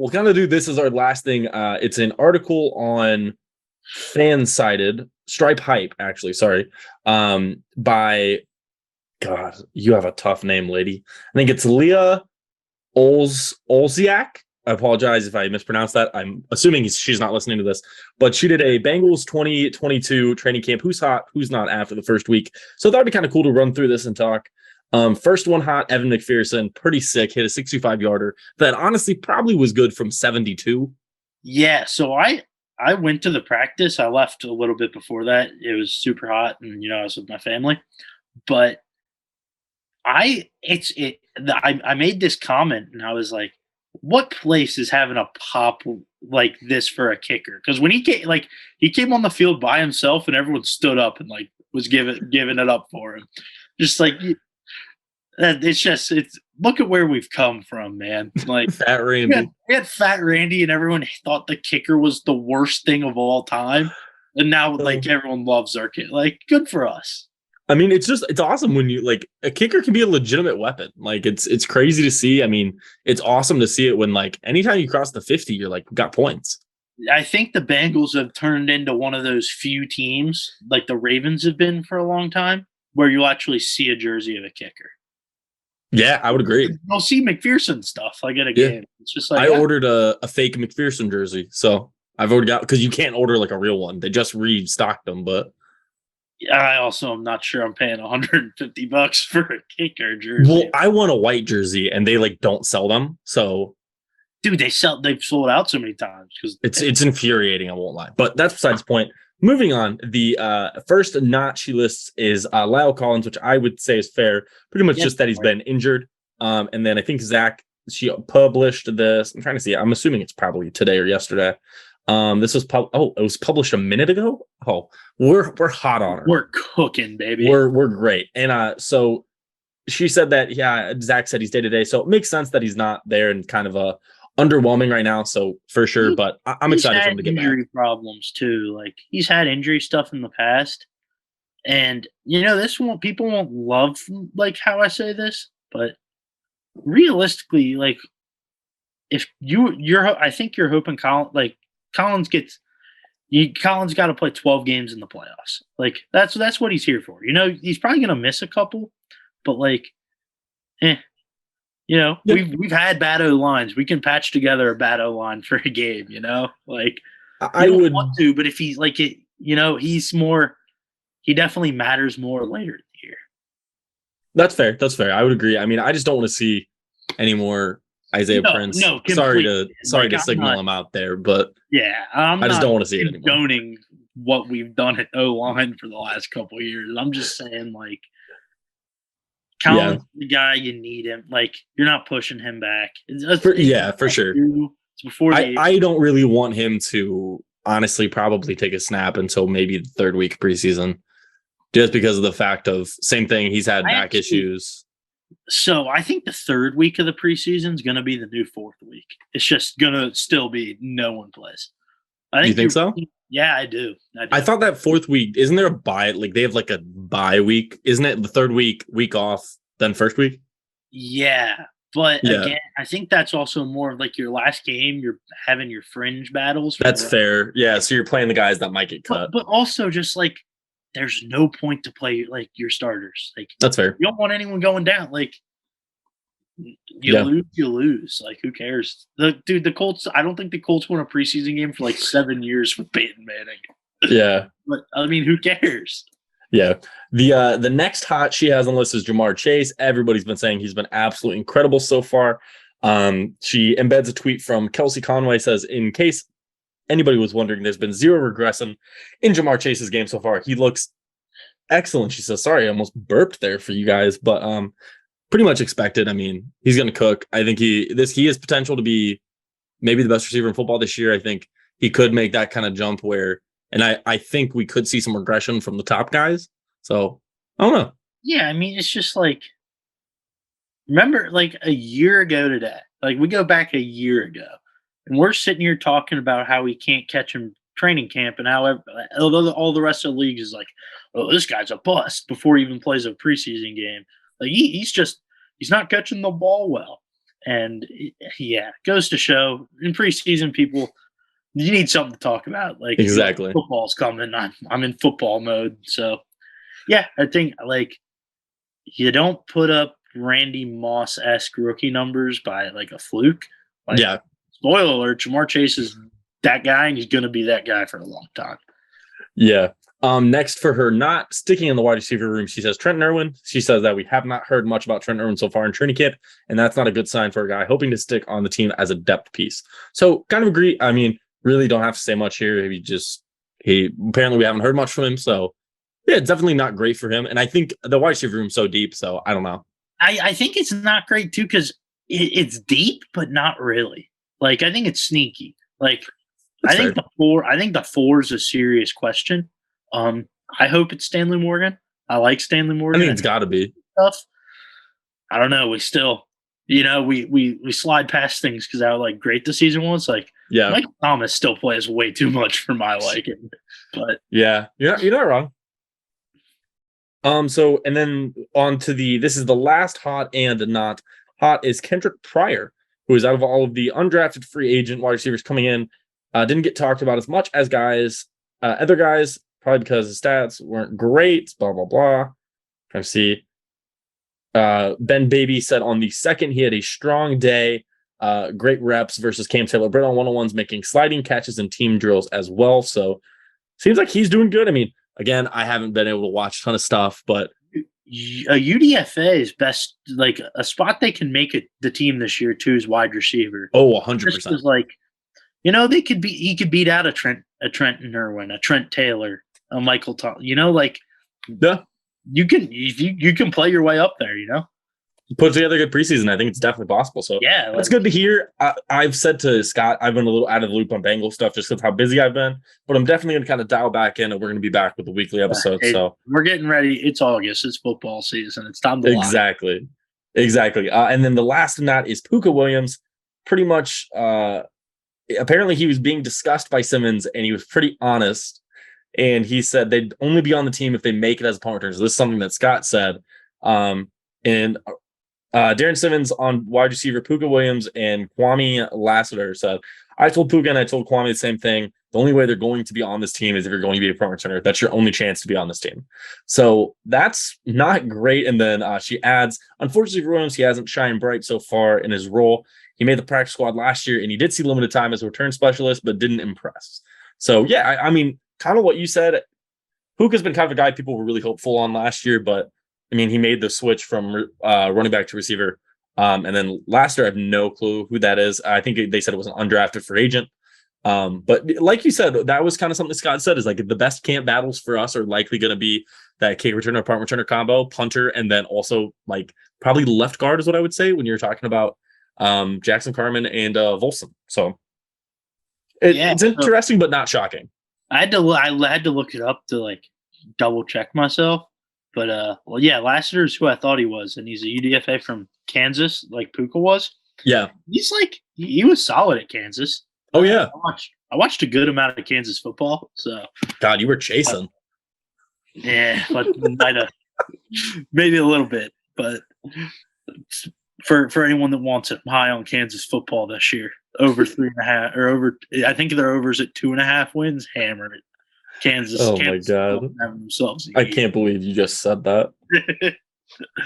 we'll kind of do this as our last thing. It's an article on Fansided, Stripe Hype, actually, sorry. By God, you have a tough name, lady. I think it's Leah Olziak. I apologize if I mispronounced that. I'm assuming she's not listening to this, but she did a Bengals 2022 training camp. Who's hot, who's not after the first week. So that'd be kind of cool to run through this and talk. First one hot, Evan McPherson, pretty sick, hit a 65-yarder that honestly probably was good from 72. Yeah, so I went to the practice. I left a little bit before that. It was super hot, and I was with my family. But I made this comment, and I was like, what place is having a pop like this for a kicker? Because when he came on the field by himself, and everyone stood up and was giving it up for him. Just like it's look at where we've come from, man. Like Fat Randy. We had Fat Randy, and everyone thought the kicker was the worst thing of all time, and now everyone loves our kid. Like, good for us. I mean, it's awesome when a kicker can be a legitimate weapon. Like, it's crazy to see. I mean, it's awesome to see it when anytime you cross the 50, you're got points. I think the Bengals have turned into one of those few teams, like the Ravens have been for a long time, where you'll actually see a jersey of a kicker. Yeah, I would agree. You'll see McPherson stuff at a game. It's just I ordered a fake McPherson jersey, so I've already got, because you can't order a real one. They just restocked them, but I also am not sure I'm paying $150 for a kicker jersey. Well, I want a white jersey, and they don't sell them. So, dude, they've sold out so many times because it's infuriating. I won't lie, but that's besides the point. Moving on, the first notch she lists is Lyle Collins, which I would say is fair. Pretty much just that he's been injured. And then I think Zach, she published this. I'm trying to see. I'm assuming it's probably today or yesterday. This was it was published a minute ago. Oh, we're hot on her. We're cooking, baby. We're great. And so she said that Zach said he's day to day, so it makes sense that he's not there and kind of underwhelming right now. So for sure, but I'm excited for him to get back. Injury problems too. He's had injury stuff in the past, and this one people won't love how I say this, but realistically, if I think you're hoping Collins got to play 12 games in the playoffs. That's what he's here for. He's probably going to miss a couple, but we've had bad O-lines. We can patch together a bad O-line for a game, I would want to, but if he's he's more, he definitely matters more later in the year. That's fair. I would agree. I mean, I just don't want to see any more Isaiah Prince. No, sorry to signal him out there, but yeah, I just don't want to see it anymore. Condoning what we've done at O-line for the last couple of years. I'm just saying, Collins, the guy, you need him. You're not pushing him back. For sure. It's before I don't really want him to honestly probably take a snap until maybe the third week preseason, just because of the fact of same thing. He's had back issues. So I think the third week of the preseason is going to be the new fourth week. It's just going to still be no one plays. You think so? Yeah, I do. I thought that fourth week, isn't there a bye? They have a bye week. Isn't it the third week off, then first week? Yeah. But again, I think that's also more of your last game. You're having your fringe battles. That's fair. Yeah. So you're playing the guys that might get cut. But also just there's no point to play your starters. That's fair. You don't want anyone going down. You lose. Who cares? The Colts. I don't think the Colts won a preseason game for 7 years with Peyton Manning. Yeah, but I mean, who cares? Yeah. The next hot she has on the list is Jamar Chase. Everybody's been saying he's been absolutely incredible so far. She embeds a tweet from Kelsey Conway, says, in case anybody was wondering, there's been zero regression in Jamar Chase's game so far. He looks excellent. She says, sorry, I almost burped there for you guys, but pretty much expected. I mean, he's going to cook. I think he has potential to be maybe the best receiver in football this year. I think he could make that kind of jump where, and I think we could see some regression from the top guys. So I don't know. Yeah. I mean, it's just remember a year ago today, we go back a year ago and we're sitting here talking about how he can't catch him training camp and how all the rest of the league is oh, this guy's a bust before he even plays a preseason game. He's not catching the ball well. And yeah, goes to show in preseason, people, you need something to talk about. Like, Exactly. football's coming. I'm in football mode. So yeah, I think like you don't put up Randy Moss-esque rookie numbers by like a fluke. Like, Yeah. spoiler alert, Jamar Chase is that guy, and he's going to be that guy for a long time. Yeah. Next for her, not sticking in the wide receiver room, she says Trenton Irwin. She says that we have not heard much about Trenton Irwin so far in training camp, and that's not a good sign for a guy hoping to stick on the team as a depth piece. So kind of agree. I mean, really don't have to say much here. He apparently we haven't heard much from him. So yeah, definitely not great for him. And I think the wide receiver room is so deep. So I don't know. I think it's not great too because it's deep, but not really. Like, I think it's sneaky. Like, That's I think fair. I think the four is a serious question. I hope it's Stanley Morgan. I like Stanley I Morgan. think it's got to be. Stuff. I don't know. We still, we slide past things because how like great the season was. Like, Yeah. Michael Thomas still plays way too much for my liking. But yeah, you're not wrong. So and then on to this is the last hot and not hot is Kendrick Pryor, who is out of all of the undrafted free agent wide receivers coming in, didn't get talked about as much as other guys, probably because his stats weren't great, blah, blah, blah. Trying to see. Ben Baby said on the second he had a strong day, great reps versus Cam Taylor-Britt on one-on-ones, making sliding catches and team drills as well. So seems like he's doing good. I mean, again, I haven't been able to watch a ton of stuff, but a UDFA is best, like a spot they can make it the team this year too is wide receiver. 100%. Like, he could beat out a Trenton Irwin, a Trent Taylor, a Michael Thomas. Like, Yeah. you can play your way up there. Put together a good preseason. I think it's definitely possible. So Yeah, that's good to hear. I've said to Scott, I've been a little out of the loop on Bengals stuff just because how busy I've been, but I'm definitely going to kind of dial back in, and we're going to be back with the weekly episode. So we're getting ready. It's August. It's football season. It's time to exactly. And then the last in that is Puka Williams. Pretty much, apparently he was being discussed by Simmons, and he was pretty honest. And he said they'd only be on the team if they make it as a punt returner. So this is something that Scott said. Darren Simmons on wide receiver Puka Williams and Kwame Lassiter said, I told Puka and I told Kwame the same thing. The only way they're going to be on this team is if you're going to be a punt returner. That's your only chance to be on this team. So that's not great. And then she adds, unfortunately for Williams, he hasn't shined bright so far in his role. He made the practice squad last year, and he did see limited time as a return specialist, but didn't impress. So yeah, I mean, kind of what you said. Puka's been kind of a guy people were really hopeful on last year, but I mean, he made the switch from running back to receiver. And then Lassiter, I have no clue who that is. I think they said it was an undrafted free agent. But like you said, that was kind of something Scott said is like the best camp battles for us are likely going to be that kick returner, punt returner combo, punter, and then also like probably left guard is what I would say when you're talking about Jackson Carman and Volson. So it's interesting, but not shocking. I had to look it up to like double check myself. But Lassiter is who I thought he was, and he's a UDFA from Kansas, like Puka was. Yeah, he's like he was solid at Kansas. Oh yeah, I watched a good amount of Kansas football. So God, you were chasing. Yeah, but maybe a little bit. But for anyone that wants it high on Kansas football this year, over 3.5 or over, I think their overs at 2.5 wins. Hammer it. Kansas. Oh my God. Themselves I can't believe you just said that.